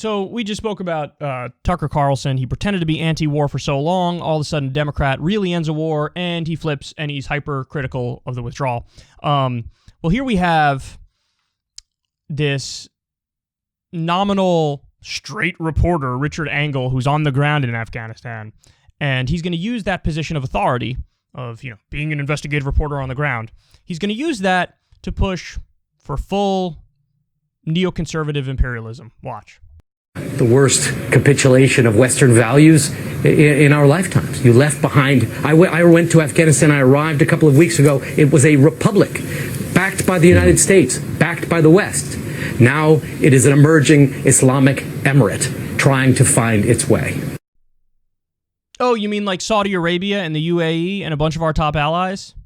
So we just spoke about Tucker Carlson. He pretended to be anti-war for so long. All of a sudden, Democrat really ends a war, and he flips, and he's hypercritical of the withdrawal. Well, here we have this nominal straight reporter, Richard Engel, who's on the ground in Afghanistan, and he's going to use that position of authority of, being an investigative reporter on the ground. He's going to use that to push for full neoconservative imperialism. Watch. The worst capitulation of Western values in our lifetimes. You left behind. I went to Afghanistan. I arrived a couple of weeks ago. It was a republic backed by the United States, backed by the West. Now it is an emerging Islamic emirate trying to find its way. Oh, you mean like Saudi Arabia and the UAE and a bunch of our top allies?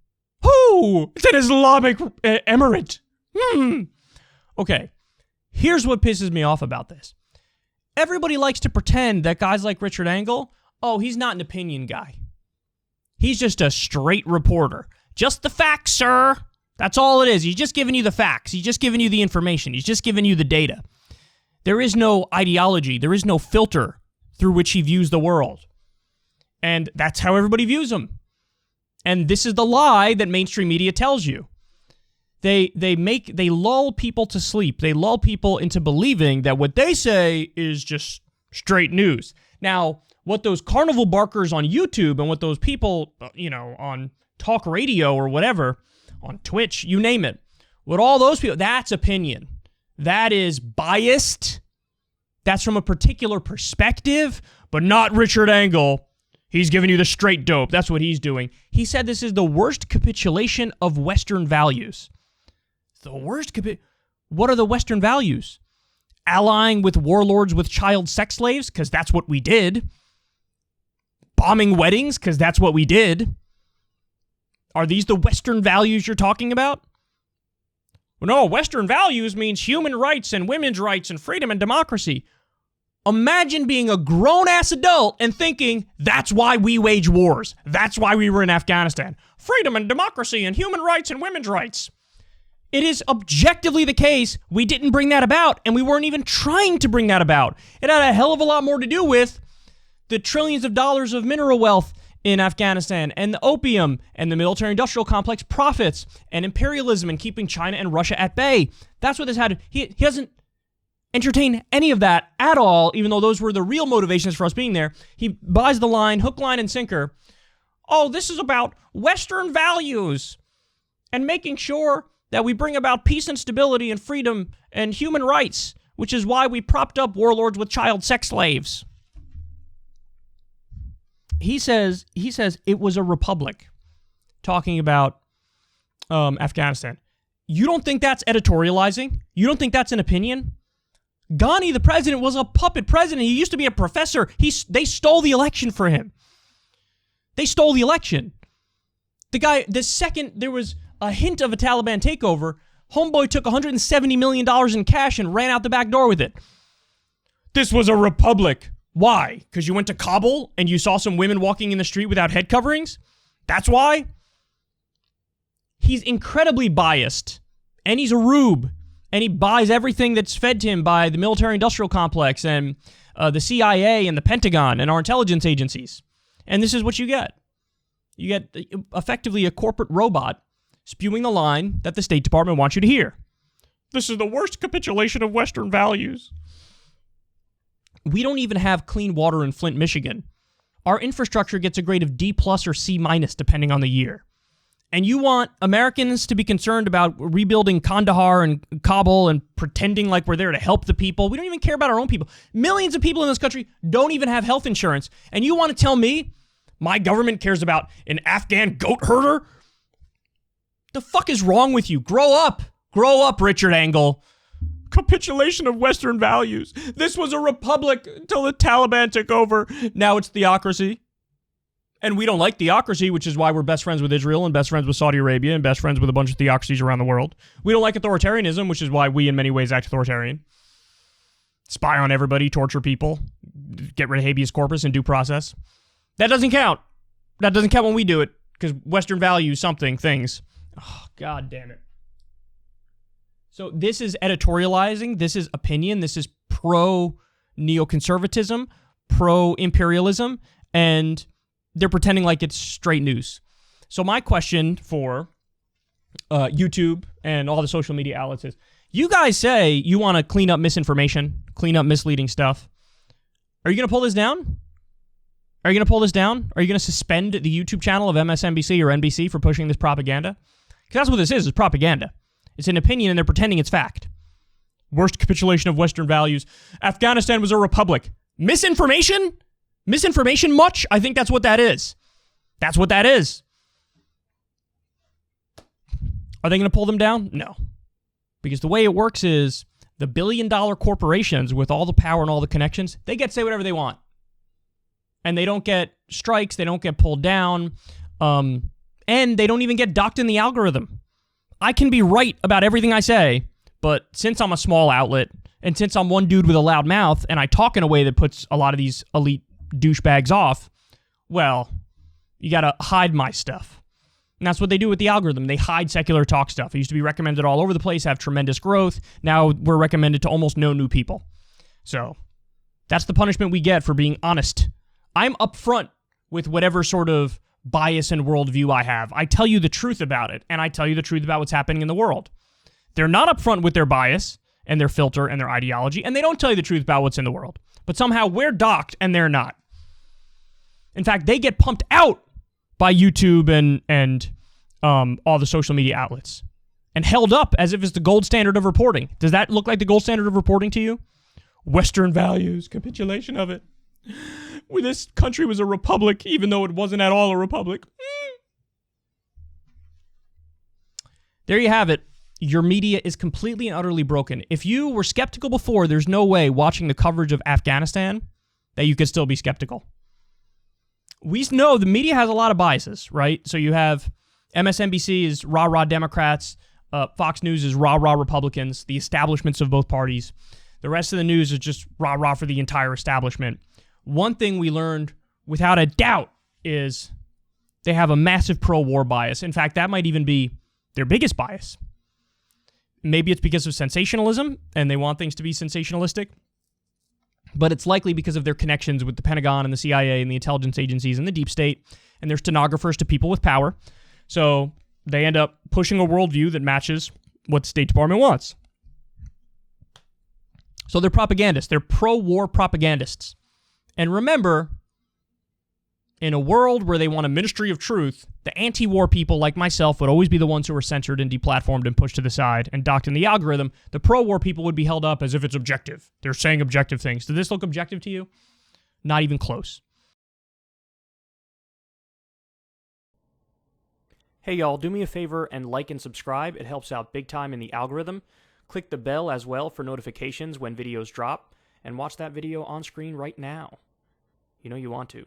Oh, it's an Islamic emirate. Okay, here's what pisses me off about this. Everybody likes to pretend that guys like Richard Engel, he's not an opinion guy. He's just a straight reporter. Just the facts, sir. That's all it is. He's just giving you the facts. He's just giving you the information. He's just giving you the data. There is no ideology. There is no filter through which he views the world. And that's how everybody views him. And this is the lie that mainstream media tells you. They lull people to sleep. They lull people into believing that what they say is just straight news. Now, what those carnival barkers on YouTube and what those people, on talk radio or whatever, on Twitch, you name it, what all those people, that's opinion. That is biased. That's from a particular perspective, but not Richard Engel. He's giving you the straight dope. That's what he's doing. He said this is the worst capitulation of Western values. The worst What are the Western values? Allying with warlords with child sex slaves, because that's what we did. Bombing weddings, because that's what we did. Are these the Western values you're talking about? Well, no, Western values means human rights and women's rights and freedom and democracy. Imagine being a grown-ass adult and thinking, that's why we wage wars. That's why we were in Afghanistan. Freedom and democracy and human rights and women's rights. It is objectively the case we didn't bring that about, and we weren't even trying to bring that about. It had a hell of a lot more to do with the trillions of dollars of mineral wealth in Afghanistan, and the opium, and the military-industrial complex profits, and imperialism, and keeping China and Russia at bay. That's what this had. He doesn't entertain any of that at all, even though those were the real motivations for us being there. He buys the line, hook, line, and sinker. Oh, this is about Western values and making sure that we bring about peace and stability and freedom and human rights, which is why we propped up warlords with child sex slaves. He says it was a republic, talking about Afghanistan. You don't think that's editorializing? You don't think that's an opinion? Ghani, the president, was a puppet president. He used to be a professor. They stole the election for him. They stole the election. The second there was a hint of a Taliban takeover, homeboy took $170 million in cash and ran out the back door with it. This was a republic. Why? Because you went to Kabul and you saw some women walking in the street without head coverings? That's why? He's incredibly biased, and he's a rube, and he buys everything that's fed to him by the military-industrial complex and the CIA and the Pentagon and our intelligence agencies. And this is what you get. You get effectively a corporate robot spewing the line that the State Department wants you to hear. This is the worst capitulation of Western values. We don't even have clean water in Flint, Michigan. Our infrastructure gets a grade of D+ or C- depending on the year. And you want Americans to be concerned about rebuilding Kandahar and Kabul and pretending like we're there to help the people. We don't even care about our own people. Millions of people in this country don't even have health insurance. And you want to tell me my government cares about an Afghan goat herder? The fuck is wrong with you? Grow up. Grow up, Richard Engel. Capitulation of Western values. This was a republic until the Taliban took over. Now it's theocracy. And we don't like theocracy, which is why we're best friends with Israel and best friends with Saudi Arabia and best friends with a bunch of theocracies around the world. We don't like authoritarianism, which is why we in many ways act authoritarian. Spy on everybody, torture people, get rid of habeas corpus and due process. That doesn't count. That doesn't count when we do it, because Western values something, things. Oh, God damn it. So this is editorializing. This is opinion. This is pro neoconservatism, pro-imperialism, and they're pretending like it's straight news. So my question for YouTube and all the social media outlets is, you guys say you want to clean up misinformation, clean up misleading stuff. Are you going to pull this down? Are you going to pull this down? Are you going to suspend the YouTube channel of MSNBC or NBC for pushing this propaganda? Because that's what this is propaganda. It's an opinion and they're pretending it's fact. Worst capitulation of Western values. Afghanistan was a republic. Misinformation? Misinformation much? I think that's what that is. That's what that is. Are they going to pull them down? No. Because the way it works is the billion-dollar corporations with all the power and all the connections, they get to say whatever they want. And they don't get strikes, they don't get pulled down, and they don't even get docked in the algorithm. I can be right about everything I say, but since I'm a small outlet, and since I'm one dude with a loud mouth, and I talk in a way that puts a lot of these elite douchebags off, well, you gotta hide my stuff. And that's what they do with the algorithm. They hide secular talk stuff. It used to be recommended all over the place, have tremendous growth. Now we're recommended to almost no new people. So that's the punishment we get for being honest. I'm upfront with whatever sort of bias and worldview I have. I tell you the truth about it, and I tell you the truth about what's happening in the world. They're not upfront with their bias and their filter and their ideology, and they don't tell you the truth about what's in the world. But somehow we're docked and they're not. In fact, they get pumped out by YouTube and all the social media outlets and held up as if it's the gold standard of reporting. Does that look like the gold standard of reporting to you? Western values, capitulation of it. Well, this country was a republic, even though it wasn't at all a republic. There you have it. Your media is completely and utterly broken. If you were skeptical before, there's no way watching the coverage of Afghanistan that you could still be skeptical. We know the media has a lot of biases, right? So you have MSNBC is rah-rah Democrats, Fox News is rah-rah Republicans, the establishments of both parties. The rest of the news is just rah-rah for the entire establishment. One thing we learned without a doubt is they have a massive pro-war bias. In fact, that might even be their biggest bias. Maybe it's because of sensationalism, and they want things to be sensationalistic, but it's likely because of their connections with the Pentagon and the CIA and the intelligence agencies and the deep state, and they're stenographers to people with power. So they end up pushing a worldview that matches what the State Department wants. So they're propagandists. They're pro-war propagandists. And remember, in a world where they want a ministry of truth, the anti-war people like myself would always be the ones who were censored and deplatformed and pushed to the side and docked in the algorithm. The pro-war people would be held up as if it's objective. They're saying objective things. Does this look objective to you? Not even close. Hey y'all, do me a favor and like and subscribe. It helps out big time in the algorithm. Click the bell as well for notifications when videos drop, and watch that video on screen right now. You know you want to.